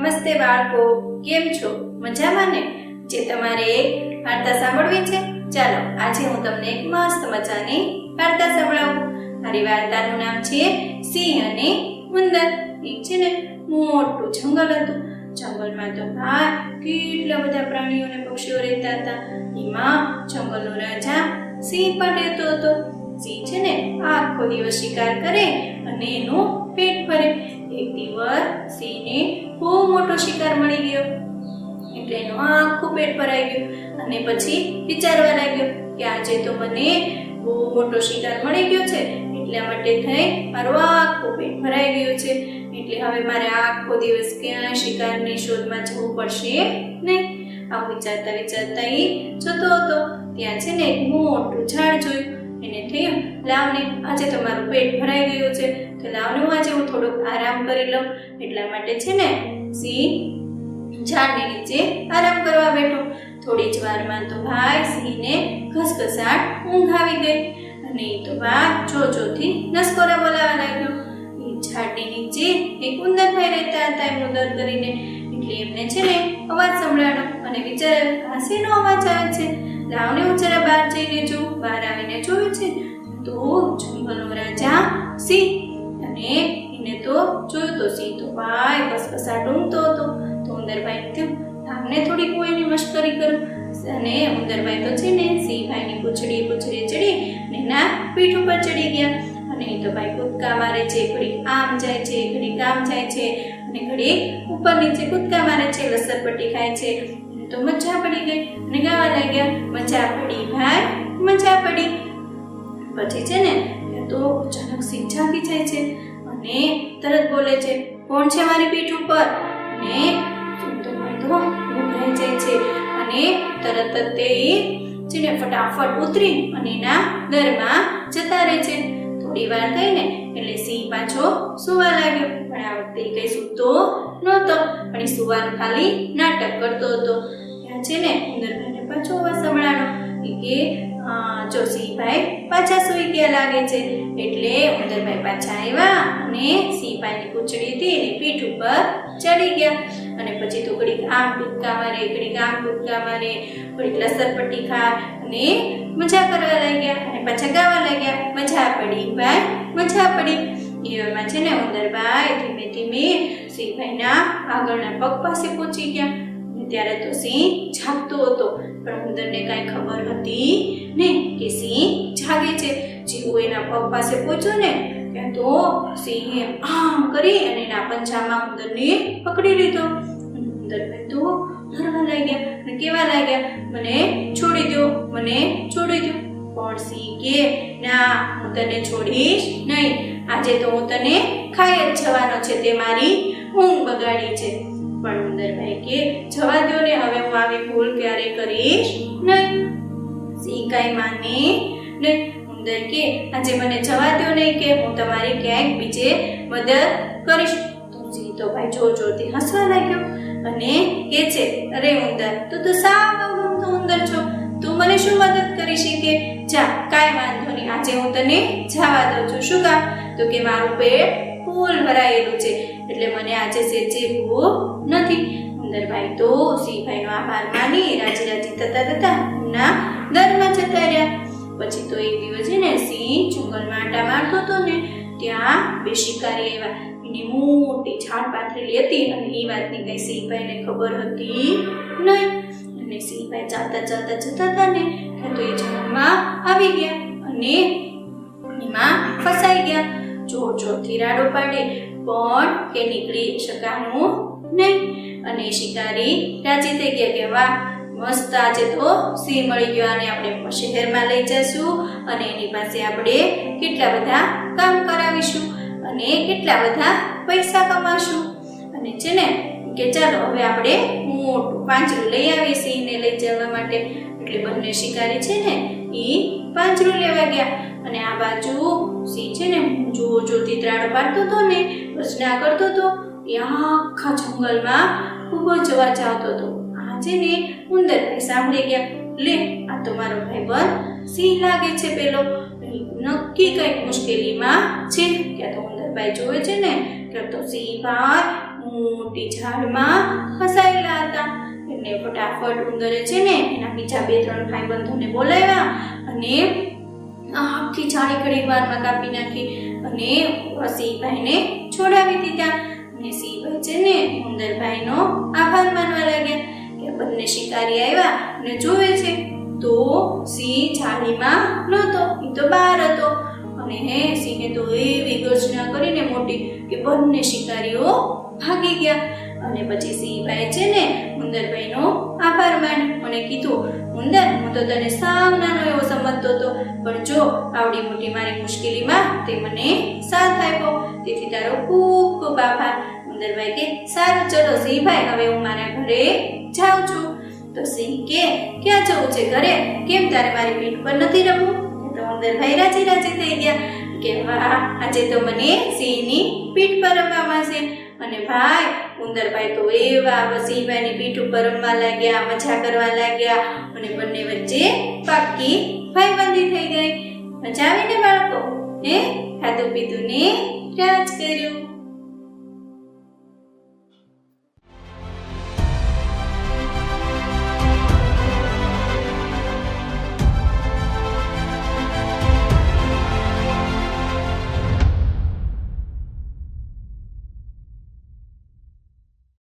નમસ્તે બાળકો, કેમ છો? મજામાં ને? જે તમારે એક વાર્તા સાંભળવી છે, ચાલો આજે હું તમને એક મસ્ત મજાની વાર્તા સંભળાવું. મારી વાર્તાનું નામ છે સિંહ અને ઉંદર. એક છે ને મોટું જંગલ હતું. જંગલમાં તો કેટલા બધા પ્રાણીઓ અને પક્ષીઓ રહેતા હતા. એમાં જંગલનો રાજા સિંહ પણ રહેતો હતો. સિંહ છે ને આખો દિવસ શિકાર કરે અને એનું પેટ ભરે. એક દિવસ સિંહને બહુ મોટો શિકાર મળી ગયો એટલે એનું આખું પેટ ભરાઈ ગયું અને પછી વિચારવા લાગ્યો કે આજે તો મને બહુ મોટો શિકાર મળી ગયો છે, એટલા માટે થઈ મારું આખું પેટ ભરાઈ ગયું છે, એટલે હવે મારે આખો દિવસ ક્યાંય શિકારની શોધમાં જવું પડશે નહીં. આવું વિચારતા વિચારતા એ જતો હતો. ત્યાં છે ને એક મોટું ઝાડ જોયું. એને થયું લાવને, આજે તો મારું પેટ ભરાઈ ગયું છે, તો લાવને આજે હું થોડોક આરામ કરી લઉં. એટલા માટે છે ને સિંહ ઝાડની નીચે આરામ કરવા બેઠો. થોડી જ વારમાં તો સિંહને ઘસઘસાટ ઊંઘ આવી ગઈ અને એ તો જોથી નસકોરા બોલાવા લાગ્યો. એ ઝાડની નીચે એક ઉંદરભાઈ રહેતા હતા એમનું દર કરીને. એટલે એમને છે ને અવાજ સંભળાયો અને વિચાર્યો આ શેનો અવાજ આવે છે, લાવને હું જરા બહાર જઈને જોઉં. બહાર આવીને જોયું છે તો જંગલનો રાજા સિંહ, અને એને તો જોયું તો સિંહ તો ઘસઘસાટ ઊંઘતો હતો. તો ઉંદરભાઈ થયું આમને થોડીક હું એની મશ્કરી કરું. અને ઉંદરભાઈ તો છે ને સિંહભાઈની પૂંછડી ચડી અને એના પીઠ ઉપર ચડી ગયા. અને એ તો ભાઈ કૂદકા મારે છે, ઘડીક આમ જાય છે, ઘડીક આમ જાય છે અને ઘડીક ઉપર નીચે કૂદકા મારે છે, લસરપટ્ટી ખાય છે. તો મજા પડી ગઈ અને ગાવા લાગ્યા મજા પડી ભાઈ, મજા પડી. પછી છે ને તો અચાનક સિંહ જાગી જાય છે અને તરત બોલે છે કોણ છે મારી પીઠ ઉપર? અને ઉંદરભાઈ તો ગભરાઈ જાય છે અને તરત જ તે છે ને ફટાફટ ઉતરી અને એના દરમાં જતા રહે છે. થોડી વાર થઈ ને એટલે સિંહ પાછો સુવા લાગ્યો. પણ આ વખતે કઈ સૂતો નહોતો, પણ એ સુવાનું ખાલી નાટક કરતો હતો. ત્યાં છે ને ઉંદરભાઈને પાછો અવાજ સંભળાયો કે જો સિંહભાઈ પાછા સૂઈ ગયા લાગે છે. એટલે ઉંદરભાઈ પાછા આવ્યા અને સિંહભાઈની પૂંછડીથી એની પીઠ ઉપર ચડી ગયા. અને પછી તો ઘડીક આમ કૂદકા મારે, ઘડીક આમ કૂદકા મારે, ઘડીક લસરપટ્ટી ખાય અને મજા કરવા લાગ્યા અને પાછા ગાવા લાગ્યા મજા પડી ભાઈ, મજા પડી. એવામાં છે ને ઉંદરભાઈ ધીમે ધીમે સિંહભાઈના આગળના પગ પાસે પહોંચી ગયા. ત્યારે તો સિંહ જાગતો હતો, પણ ઉંદરને કાંઈ ખબર હતી નહીં કે સિંહ જાગે છે. જેવું એના પગ પાસે પહોંચ્યો ને ત્યાં તો સિંહે આમ કરી અને એના પંજામાં ઉંદરને પકડી લીધો. ઉંદરભાઈ તો ડરવા લાગ્યા અને કહેવા લાગ્યા મને છોડી દો, મને છોડી દો. પણ સિંહ કે ના, હું તને છોડીશ નહીં. આજે તો હું તને ખાઈ જ જવાનો છે, તે મારી ઊંઘ બગાડી છે. પણ ઉંદરભાઈ કે જવા દો ને, હવે હું આવી ભૂલ ક્યારે કરીશ નહીં. સિંહ કાંઈ માને નહીં. ઉંદર કે આજે મને જવા દો નહીં કે હું તમારી ક્યાંક બીજે મદદ કરીશ. તો સિંહ તો ભાઈ જોરથી હસવા લાગ્યો અને કે છે અરે ઉંદર, તું તો સાવ ગમતો ઉંદર છો, તું મને શું મદદ કરી શકે? જા કાંઈ વાંધો નહીં, આજે હું તને જવા દઉં છું. શું કામ? તો કે મારું પેટ ફૂલ ભરાયેલું છે એટલે મને આજે સેજે ભૂખ નથી. ઉંદરભાઈ તો સિંહભાઈનો આભાર માની રાજી થતા એમના દરમાં જતા રહ્યા. પછી તો એક દિવસ છે ને સિંહ જંગલમાં આંટા મારતો હતો ને ત્યાં બે શિકારી આવ્યા. એની મોટી છાલ પાથરેલી હતી અને એ વાતની કઈ સિંહભાઈને ખબર હતી નહીં. અને સિંહભાઈ ચાલતા જતા હતા ને ત્યાં તો એ જંગલમાં આવી ગયા અને એમાં ફસાઈ ગયા. જોરથી રાડો પાડે પણ કે નીકળી શકાનું નહીં. અને શિકારી રાજી થઈ ગયા કે વાહ, મસ્ત, આજે તો સિંહ મળી ગયો, અને આપણે શહેરમાં લઈ જઈશું અને એની પાસે આપણે કેટલા બધા કામ કરાવીશું અને કેટલા બધા પૈસા કમાશું. અને છે ને કે ચાલો હવે આપણે મોટું પાંજરું લઈ આવીએ સિંહને લઈ જવા માટે. એટલે બંને શિકારી છે ને એ પાંજરું લેવા ગયા. અને આ બાજુ સિંહ છે ને જોરથી ત્રાડો પાડતો હતો ને રચના કરતો હતો. એ આખા જંગલમાં ખૂબ જ અવાજ આવતો હતો. આ છે ને ઉંદરભાઈ સાંભળી ગયા, લે આ તો મારો ભાઈબંધ સિંહ લાગે છે, પેલો નક્કી કંઈક મુશ્કેલીમાં છે. ત્યાં તો ઉંદરભાઈ જોવે છે ને કે તો સિંહભાઈ મોટી ઝાડમાં ફસાયેલા હતા. એટલે ફટાફટ ઉંદરે છે ને એના બીજા 2-3 ભાઈબંધોને બોલાવ્યા અને આખી ઝાડી ઘડી વારમાં કાપી નાખી અને સિંહભાઈને છોડાવી દીધા. અને સિંહભાઈ છે ને ઉંદરભાઈનો આભાર માનવા લાગ્યા કે બંને શિકારી આવ્યા અને જોવે છે તો સિંહ ઝાડીમાં નહોતો, એ તો બહાર હતો. અને સિંહે તો એવી ગર્જના કરીને મોટી કે બંને શિકારીઓ ભાગી ગયા. અને પછી સિંહભાઈ છે ને ઉંદરભાઈનો આભાર માન્યો અને કીધું, ઉંદર, હું તો તને સાવ નાનો એવો સમજતો હતો, પણ જો આવડી મોટી મારી મુશ્કેલીમાં તે મને સાથ આપ્યો, તેથી તારો ખૂબ ખૂબ આભાર. ઉંદરભાઈ કે સારું, ચલો સિંહભાઈ, હવે હું મારા ઘરે જાઉં છું. તો સિંહ કે ક્યાં જવું છે? ઘરે? કેમ, તારે મારી પીઠ પર નથી રમવું? તો ઉંદરભાઈ રાજી રાજી થઈ ગયા કે વાહ, આજે તો મને સિંહની પીઠ પર રમવા મળશે. અને ભાઈ ઉંદરભાઈ તો એવા સિંહભાઈની પીઠ ઉપર રમવા લાગ્યા, મજા કરવા લાગ્યા અને બંને વચ્ચે પાક્કી ભાઈબંધી થઈ ગઈ. મજા આવી ને બાળકો? ખાધું પીધું ને રાજ કર્યું.